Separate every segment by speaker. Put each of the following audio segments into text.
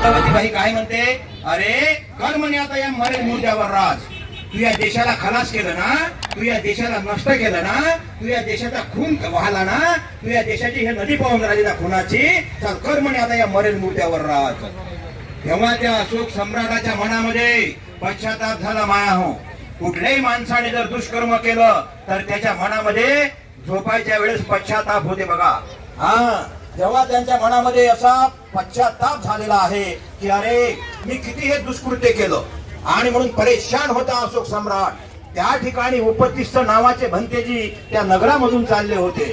Speaker 1: बाई काय म्हणते, अरे कर म्हणे आता या मरेल मुद्द्यावर राज. तू या देशाला खलास केलं ना, तू या देशाला नष्ट केलं ना, तू या देशाचा खून वाहला ना, तू या देशाची हे नदी पाहून राहिली ना खुनाची, चल कर म्हणे आता या मरेल मुद्द्यावर राज. तेव्हा त्या अशोक सम्राटाच्या मनामध्ये पश्चाताप झाला. माया हो, कुठल्याही माणसाने जर दुष्कर्म केलं तर त्याच्या मनामध्ये झोपायच्या वेळेस पश्चाताप होते बघा. हा, जेव्हा त्यांच्या मनामध्ये असा पश्चाताप झालेला आहे की अरे मी किती हे दुष्कृत्य केलं, आणि म्हणून परेशान होता अशोक सम्राट. त्या ठिकाणी उपतिष्ठ नावाचे भंतेजी त्या नगरामधून चालले होते.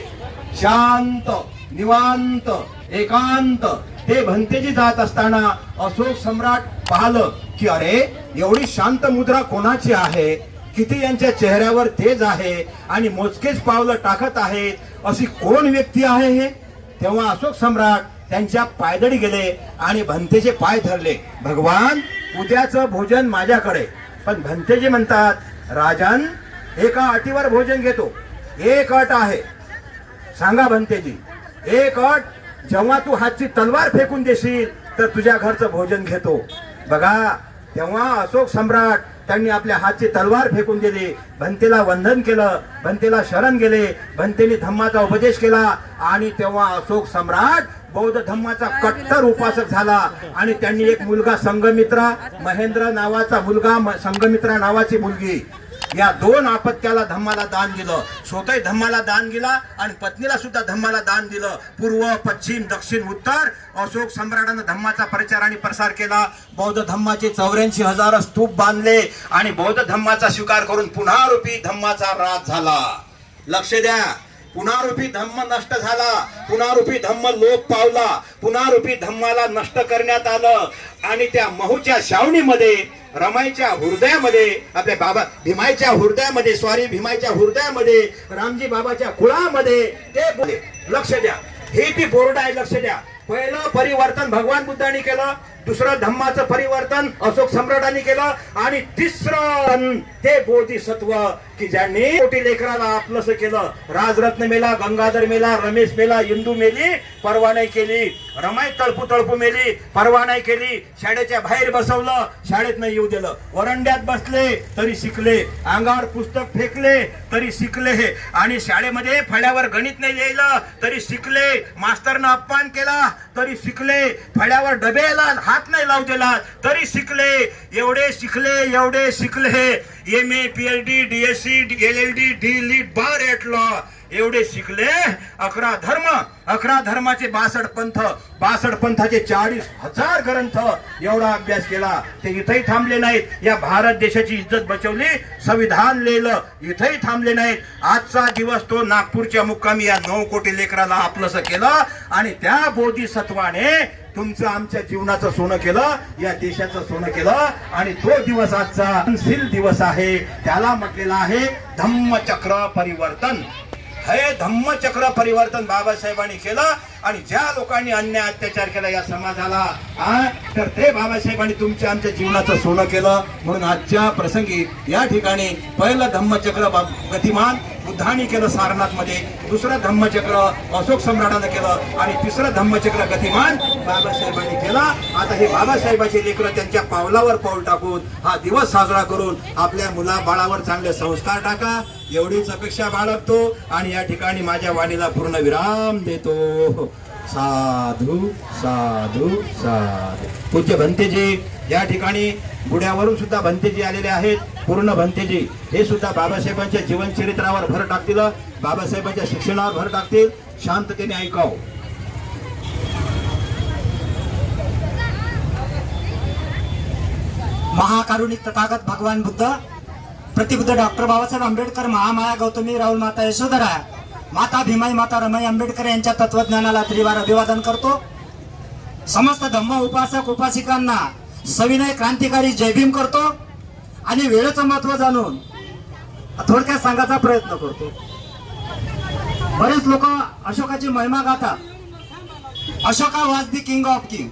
Speaker 1: शांत निवांत एकांत ते भंतेजी जात असताना अशोक सम्राट पाहिलं की अरे एवढी शांत मुद्रा कोणाची आहे, किती यांच्या चेहऱ्यावर तेज आहे आणि मोजकेच पावलं टाकत आहेत, अशी कोण व्यक्ती आहे हे. तेव्हा अशोक सम्राट त्यांच्या पायदळी गेले आणि भंतेचे पाय धरले. भगवान, उद्याचं भोजन माझ्याकडे. पण भंतेजी म्हणतात, राजन एका अटीवर भोजन घेतो. एक अट आहे. सांगा भंतेजी. एक अट, जेव्हा तू हातची तलवार फेकून देशील तर तुझ्या घरचं भोजन घेतो. बघा, तेव्हा अशोक सम्राट त्यांनी आपल्या हातची तलवार फेकून दिली. भंतेला वंदन केलं, भंतेला शरण गेले, भंतेने धम्माचा उपदेश केला. आणि तेव्हा अशोक सम्राट बौद्ध धम्माचा कट्टर उपासक झाला. आणि त्यांनी एक मुलगा संघमित्रा, महेंद्र नावाचा मुलगा, संघमित्रा नावाची मुलगी, या दोन अपत्याला धम्माला दान दिलं. स्वतः धम्माला दान दिला आणि पत्नीला सुद्धा धम्माला दान दिलं. पूर्व पश्चिम दक्षिण उत्तर अशोक सम्राटानं धम्माचा प्रचार आणि प्रसार केला. बौद्ध धम्माचे 84,000 स्तूप बांधले आणि बौद्ध धम्माचा स्वीकार करून पुनःरूपी धम्माचा राज झाला. लक्ष द्या, पुनःरूपी धम्म नष्ट झाला, पुनःरूपी धम्म लोप पावला, पुनःरूपी धम्माला नष्ट करण्यात आलं. आणि त्या महूच्या छावणीमध्ये, रमाईच्या हृदयामध्ये, आपल्या बाबा भीमाईच्या हृदयामध्ये, भीमाईच्या हृदयामध्ये, रामजी बाबाच्या कुळामध्ये ते बोले. लक्ष द्या, हे ती बोर्ड आहे. लक्ष द्या, पहिलं परिवर्तन भगवान बुद्धांनी केलं, दुसरं धम्माचं परिवर्तन अशोक सम्राटांनी केलं, आणि तिसरं ते बोधिसत्व की ज्यांनी कोटी लेकराला आपलंसं केलं. राजरत्न मेला, गंगाधर मेला, रमेश मेला, इंदू मेली, परवा नाही केली. रमाई तळपू तळपू मेली, परवा नाही केली. शाळेच्या बाहेर बसवलं, शाळेत नाही येऊ दिलं. वरंड्यात बसले तरी शिकले, अंगावर पुस्तक फेकले तरी शिकले, आणि शाळेमध्ये फळ्यावर गणित नाही लिहिलं तरी शिकले. मास्तरनं अपमान केला तरी शिकले, फळ्यावर डब्याला हात नाही लावू दिला तरी शिकले. एवढे शिकले. MA PhD DSc LLD D.Litt बार एट लॉ एवढे शिकले. 11 धर्म, 11 धर्माचे 62 पंथ, 62 पंथाचे 40,000 ग्रंथ, एवढा अभ्यास केला. ते इथेही थांबले नाहीत. या भारत देशाची इज्जत बचवली, संविधान लिहिलं, इथेही थांबले नाहीत. आजचा दिवस तो नागपूरच्या मुक्कामी या 9 कोटी लेकराला आपलंसं केलं. आणि त्या बोधिसत्वाने तुमचं आमच्या जीवनाचं सोनं केलं, या देशाचं सोनं केलं. आणि तो दिवस आजचा दिवस आहे. त्याला म्हटलेला आहे धम्मचक्र परिवर्तन. हे धम्मचक्र परिवर्तन बाबासाहेबांनी केलं. आणि ज्या लोकांनी अन्याय अत्याचार केला या समाजाला, तर ते बाबासाहेबांनी तुमच्या आमच्या जीवनाचं सोनं केलं. म्हणून आजच्या प्रसंगी या ठिकाणी पहिलं धम्मचक्र गतिमान बुद्धांनी केलं सारनाथ मध्ये, दुसरं धम्मचक्र अशोक सम्राटानं केलं, आणि तिसरं धम्मचक्र गतिमान बाबासाहेबांनी केला. आता हे बाबासाहेबांचे लेकरं त्यांच्या पावलावर पाऊल टाकून हा दिवस साजरा करून आपल्या मुला बाळावर चांगले संस्कार टाका, एवढीच अपेक्षा बाळगतो. आणि या ठिकाणी माझ्या वाणीला पूर्ण विराम देतो. साधू साधू साधू. पूज्य भंतेजी या ठिकाणी गुड्यावरून सुद्धा भंतेजी आलेले आहेत. पूर्ण भंतेजी हे सुद्धा बाबासाहेबांच्या जीवन चरित्रावर भर टाकतील, बाबासाहेबांच्या शिक्षणावर भर टाकतील. शांततेने ऐकाव.
Speaker 2: महाकारुणिक तथागत भगवान बुद्ध, प्रतिबुद्ध डॉक्टर बाबासाहेब आंबेडकर, महामाया गौतमी, राहुल माता यशोधरा, माता भीमाई, माता रमाई आंबेडकर यांच्या तत्वज्ञानाला त्रिवार अभिवादन करतो. समस्त धम्म उपासक उपासिकांना सविनय क्रांतिकारी जय भीम करतो. आणि वेळेचं महत्व जाणून थोडक्यात सांगायचा प्रयत्न करतो. बरेच लोक अशोकाची महिमा गातात. Ashoka was the king of king,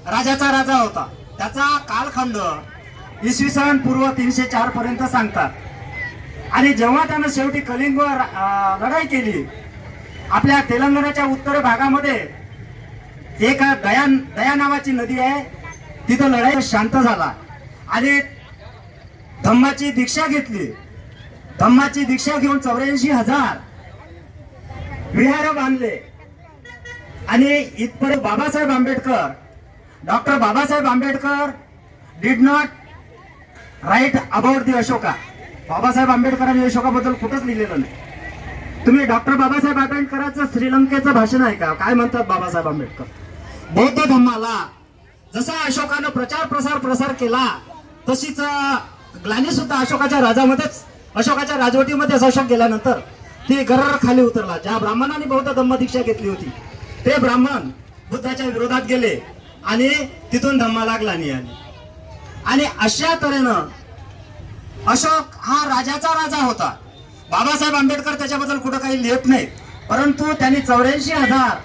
Speaker 2: राजाचा राजा होता. त्याचा कालखंड इसवी सन पूर्व 304 पर्यंत सांगतात. आणि जेव्हा त्यानं शेवटी कलिंगवर लढाई केली, आपल्या तेलंगणाच्या उत्तर भागामध्ये एक दया नावाची नदी आहे, तिथं लढाई शांत झाला आणि धम्माची दीक्षा घेतली. धम्माची दीक्षा घेऊन 84,000 विहार बांधले आणि इथपर्यंत Babasaheb Ambedkar, doctor Babasaheb Ambedkar did not write about the Ashoka. Babasaheb आंबेडकरांनी अशोकाबद्दल कुठंच लिहिलेलं नाही. तुम्ही डॉक्टर बाबासाहेब आंबेडकरांचं श्रीलंकेचं भाषण आहे का? काय म्हणतात बाबासाहेब आंबेडकर? बौद्ध धम्माला जसा अशोकानं प्रसार केला तशीच ग्लानी सुद्धा अशोकाच्या राजवटीमध्येच अशोक गेल्यानंतर ती गर्र खाली उतरला. ज्या ब्राह्मणांनी बौद्ध धम्म दीक्षा घेतली होती ते ब्राह्मण बुद्धाच्या विरोधात गेले आणि तिथून धम्माला ग्लानी आली. आणि अशा तऱ्हेनं अशोक हा राजाचा राजा होता. बाबासाहेब आंबेडकर त्याच्याबद्दल कुठं काही लिहित नाहीत, परंतु त्यांनी 84,000